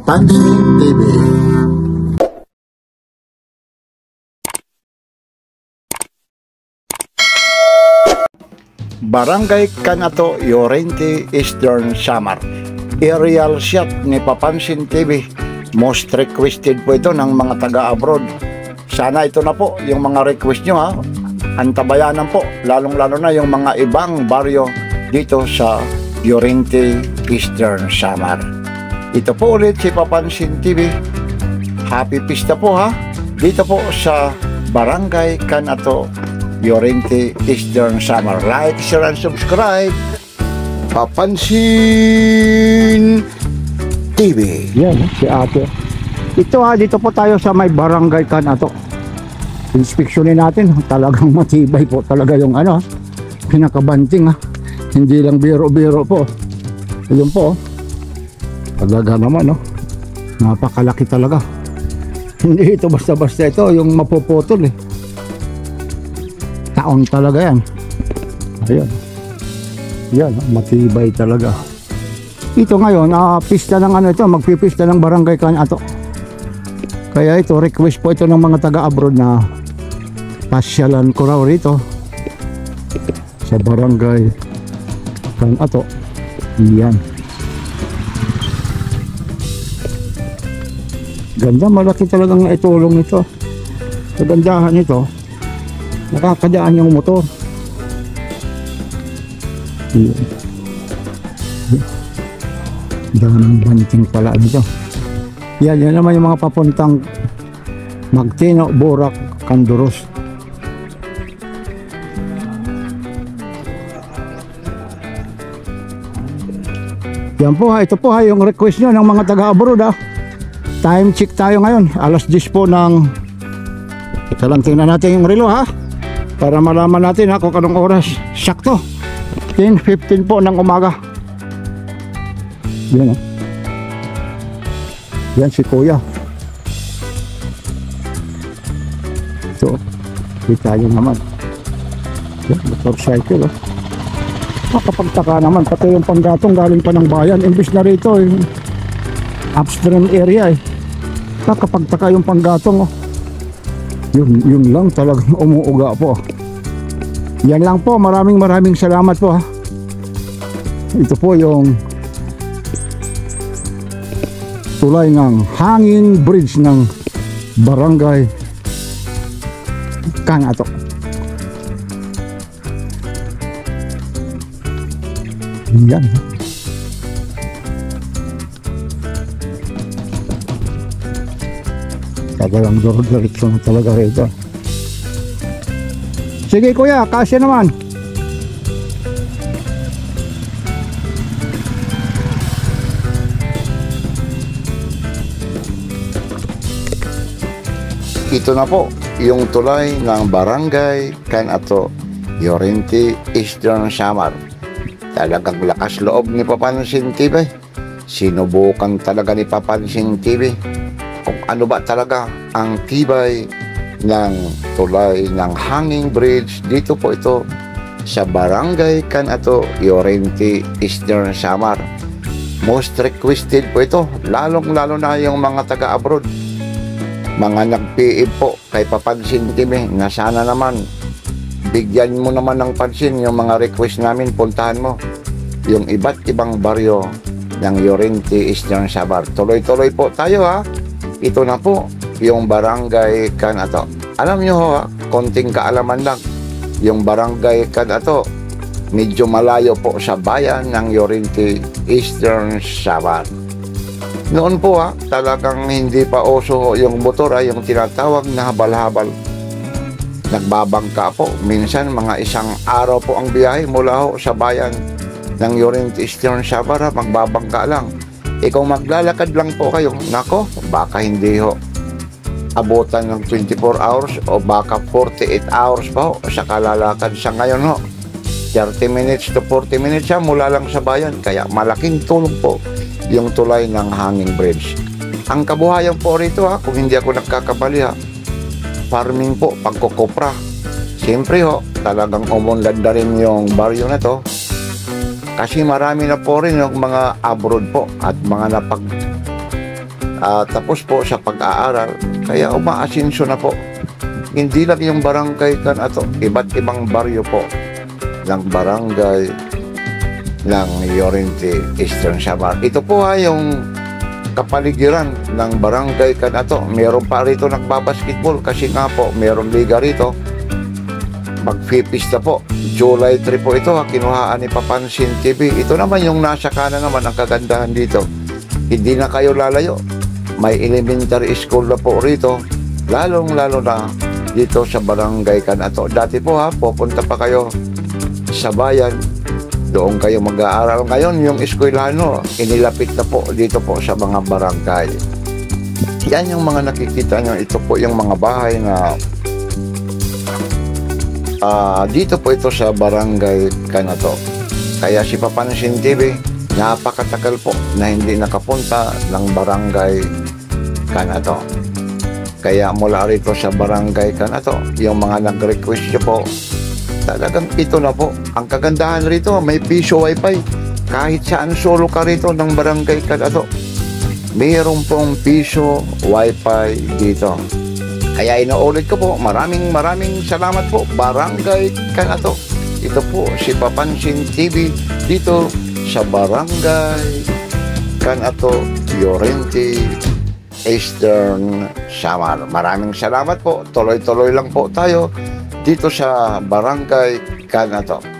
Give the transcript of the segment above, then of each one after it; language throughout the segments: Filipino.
Papansin TV. Barangay Canato, Llorente, Eastern Samar. Aerial shot ni Papansin TV. Most requested po ito ng mga taga-abroad. Sana ito na po yung mga request nyo, ha. Antabayanan po, lalong-lalo na yung mga ibang baryo dito sa Llorente, Eastern Samar. Ito po ulit si Papansin TV. Happy Pista po, ha. Dito po sa Barangay Canato, Llorente, Eastern Samar. Like, share, and subscribe. Papansin TV. Yan, si ate. Ito, ha, dito po tayo sa may Barangay Canato. Inspeksyonin natin. Talagang matibay po talaga yung pinakabanting, ha. Hindi lang biro-biro po. Ayun po, talaga naman, no. Napakalaki talaga. Hindi ito basta-basta ito yung mapuputol, eh. Taon talaga yan. Ayan. Yan, matibay talaga. Ito ngayon, pista ng ito, magpipista ng Barangay Canato. Kaya ito, request po ito ng mga taga-abroad na pasyalan ko raw rito sa Barangay Canato. Yan. Ganda, malaki talagang itulong nito. Kagandahan nito, nakakadaan yung motor. Yan. Daming banting pala nito. Yan naman yung mga papuntang Magtino, Borac, Canduros. Yan po, ha. Ito po, ha, yung request nyo ng mga taga-abroad, ha. Time check tayo ngayon. Alas 10 po ng... Ito lang, tingnan natin yung relo, ha. Para malaman natin, ha, kung anong oras. Sakto 10:15 po ng umaga. Yan, ha. Yan si Kuya. So, kita nyo naman. Yan, motorcycle, oh. Makapagtaka naman, pati yung panggatong galing pa ng bayan. Imbis na rito, yung upstream area, eh. Makapagtaka yung panggatong, oh. Yun lang talagang umuuga po. Yan lang po, maraming salamat po, ha. Ito po yung tulay ng hanging bridge ng Barangay Canato. Yan. Talagang diretso na talaga rito. Sige, Kuya, kasya naman. Ito na po yung tulay ng Barangay Canato, Llorente, Eastern Samar. Talagang lakas loob ni Papansin TV. Sinubukan talaga ni Papansin TV kung ano ba talaga ang tibay ng tulay ng hanging bridge. Dito po ito sa Barangay Canato, Llorente, Eastern Samar. Most requested po ito, lalong-lalo na yung mga taga-abroad. Mga nag-PM po kay Papansin TV na sana naman bigyan mo naman ng pansin yung mga request namin. Puntahan mo yung iba't ibang baryo ng Llorente, Eastern Samar. Tuloy-tuloy po tayo, ha. Ito na po yung Barangay Canato. Alam nyo, ha, konting kaalaman lang. Yung Barangay Canato, medyo malayo po sa bayan ng Llorente, Eastern Samar. Noon po, ha, talagang hindi pa uso yung motor, yung tinatawag na habal-habal. Nagbabangka po. Minsan mga isang araw po ang biyahe mula ho sa bayan ng Llorente, Eastern Samar, magbabangka lang. Kung maglalakad lang po kayo, nako, baka hindi ho abutan ng 24 hours o baka 48 hours pa ho sa kalalakad sa ngayon ho. 30 minutes to 40 minutes siya mula lang sa bayan. Kaya malaking tulong po yung tulay ng hanging bridge. Ang kabuhayan po rito, ha, kung hindi ako nagkakamali, ha, farming po, pagkukopra. Siyempre ho, talagang umunlad na rin yung baryo na to. Kasi marami na po rin yung mga abroad po at mga tapos po sa pag-aaral, kaya umaasinso na po. Hindi lang yung barangay Canato, iba't ibang baryo po ng barangay ng Llorente, Eastern Samar. Ito po yung kapaligiran ng barangay Canato. Meron pa rito nagbabasketball kasi nga po meron liga rito. Magpipista po. July 3 po ito, kinuhaan ni Papansin TV. Ito naman yung nasa kanan naman ang kagandahan dito. Hindi na kayo lalayo. May elementary school na po rito. Lalong-lalo na dito sa barangay Canato. Dati po pupunta pa kayo sa bayan. Doon kayo mag-aaral. Ngayon, yung eskwelahan inilapit na po dito po sa mga barangay. Yan yung mga nakikita nyo. Ito po yung mga bahay na dito po ito sa barangay Canato. Kaya si Papansin TV, napakatagal po na hindi nakapunta ng barangay Canato. Kaya mula rito sa barangay Canato, yung mga nag-request nyo po, talagang ito na po. Ang kagandahan rito, may piso wifi. Kahit saan solo ka rito ng barangay Canato, mayroon pong piso wifi dito. Kaya inuulit ko po, maraming salamat po, barangay Canato. Ito po si Papansin TV dito sa barangay Canato, Llorente, Eastern Samar. Maraming salamat po. Tuloy-tuloy lang po tayo dito sa barangay Canato.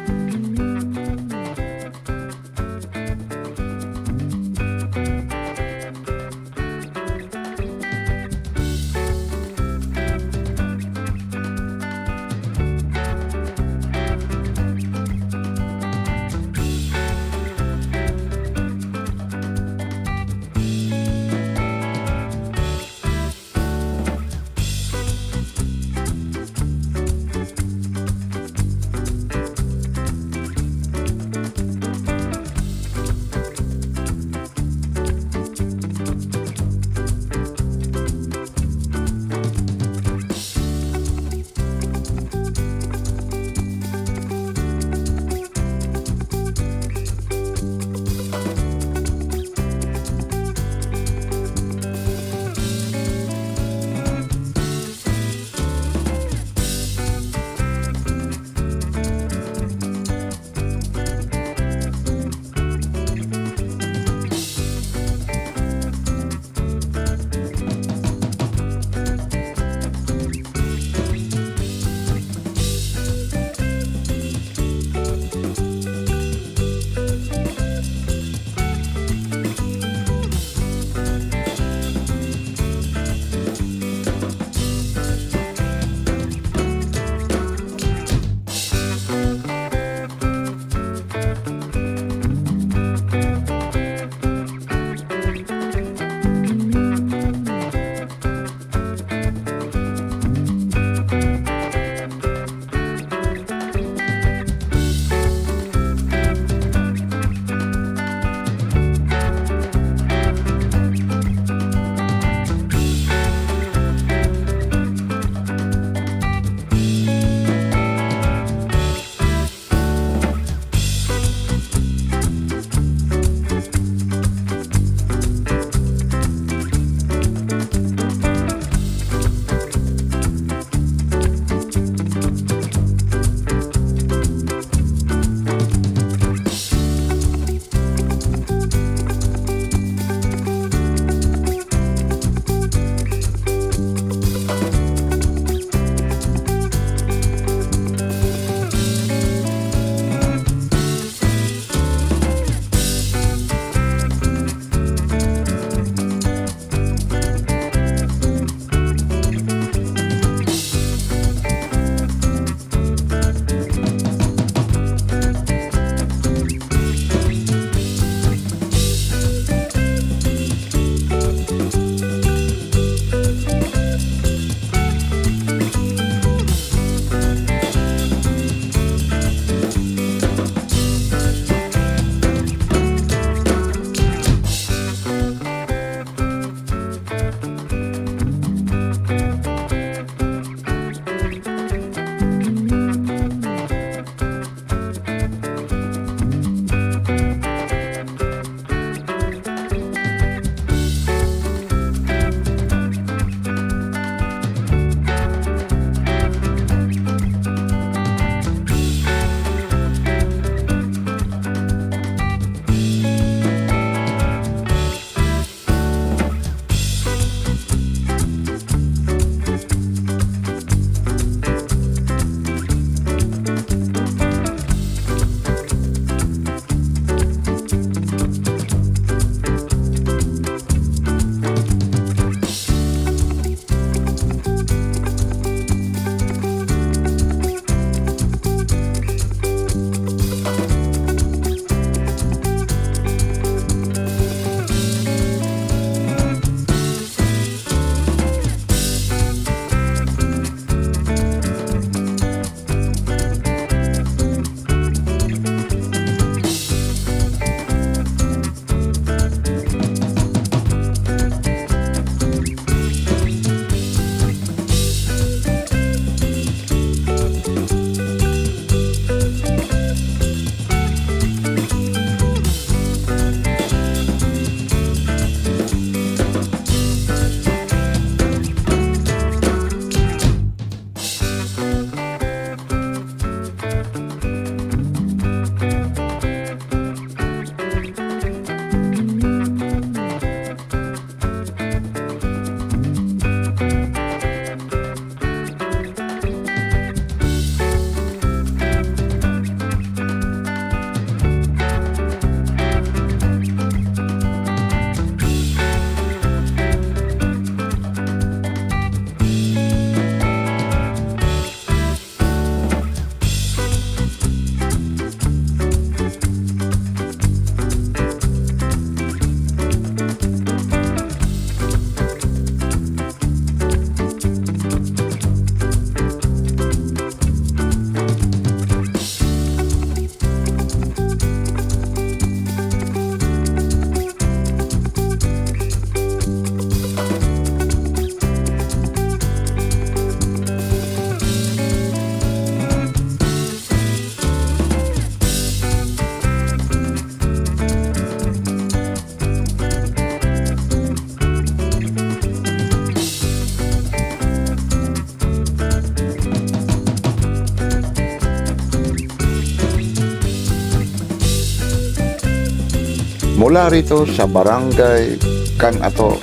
mula rito sa Barangay Kanato.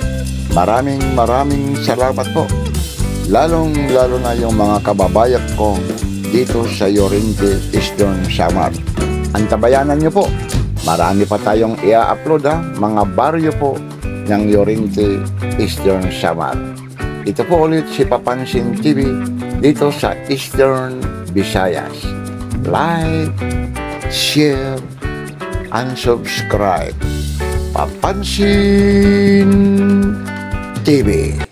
Maraming salamat po. Lalong-lalo na yung mga kababayan ko dito sa Llorente, Eastern Samar. Antabayanan nyo po. Marami pa tayong i-upload mga baryo po ng Llorente, Eastern Samar. Ito po ulit si Papansin TV dito sa Eastern Visayas. Like, share, and subscribe. Papansin TV.